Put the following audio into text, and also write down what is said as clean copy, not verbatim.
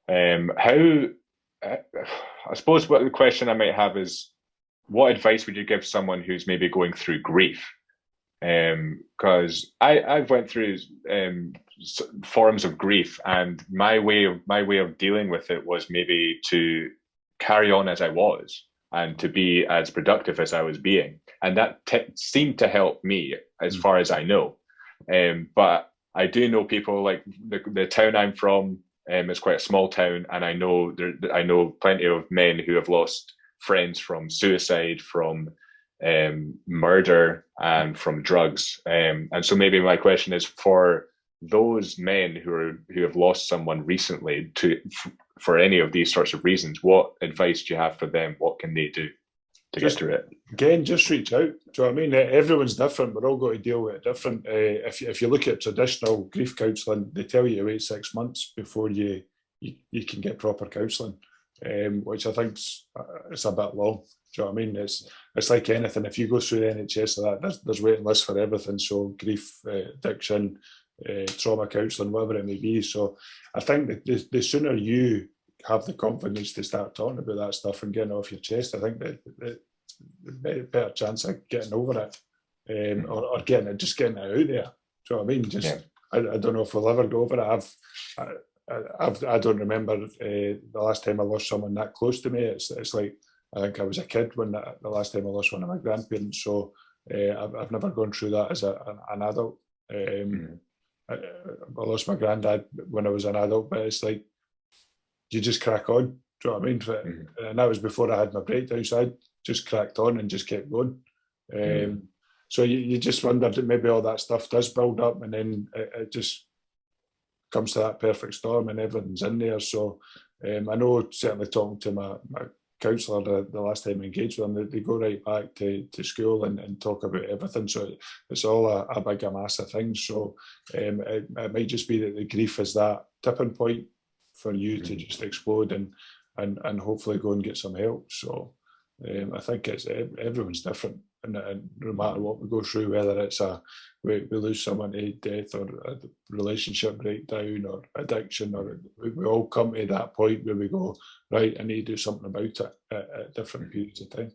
How I suppose what the question I might have is, what advice would you give someone who's maybe going through grief? Because I've went through forms of grief, and my way of dealing with it was maybe to carry on as I was and to be as productive as I was being, and that seemed to help me as far as I know. But I do know people like the town I'm from. It's quite a small town, and I know plenty of men who have lost friends from suicide, from murder, and from drugs. And so maybe my question is for those men who have lost someone recently for any of these sorts of reasons. What advice do you have for them? What can they do to get Just through it? again, just reach out. Do you know what I mean? Everyone's different. We're all going to deal with it different. If you look at traditional grief counselling, they tell you to wait 6 months before you can get proper counselling, which I think it's a bit long. Do you know what I mean? It's like anything. If you go through the NHS, there's waiting lists for everything. So grief, addiction, trauma counselling, whatever it may be. So I think that the sooner you have the confidence to start talking about that stuff and getting it off your chest, I think the better chance of getting over it, or getting it out there. Do you know what I mean? Yeah. I don't know if we'll ever go over it. I don't remember the last time I lost someone that close to me. It's like I think I was a kid when the last time I lost one of my grandparents. So I've never gone through that as an adult. Mm. I lost my granddad when I was an adult, but it's like you just crack on. Do you know what I mean? Mm. And that was before I had my breakdown, so I just cracked on and just kept going. Mm. So you just wonder that maybe all that stuff does build up, and then it just comes to that perfect storm, and everything's in there. So I know certainly talking to my counsellor the last time I engaged with them, they go right back to school and talk about everything. So it's all a big, a massive thing. So it might just be that the grief is that tipping point for you to Mm. just explode and hopefully go and get some help. So I think it's everyone's different, and no matter what we go through, whether it's we lose someone to death or a relationship breakdown or addiction, or we all come to that point where we go, right, I need to do something about it at different periods of time.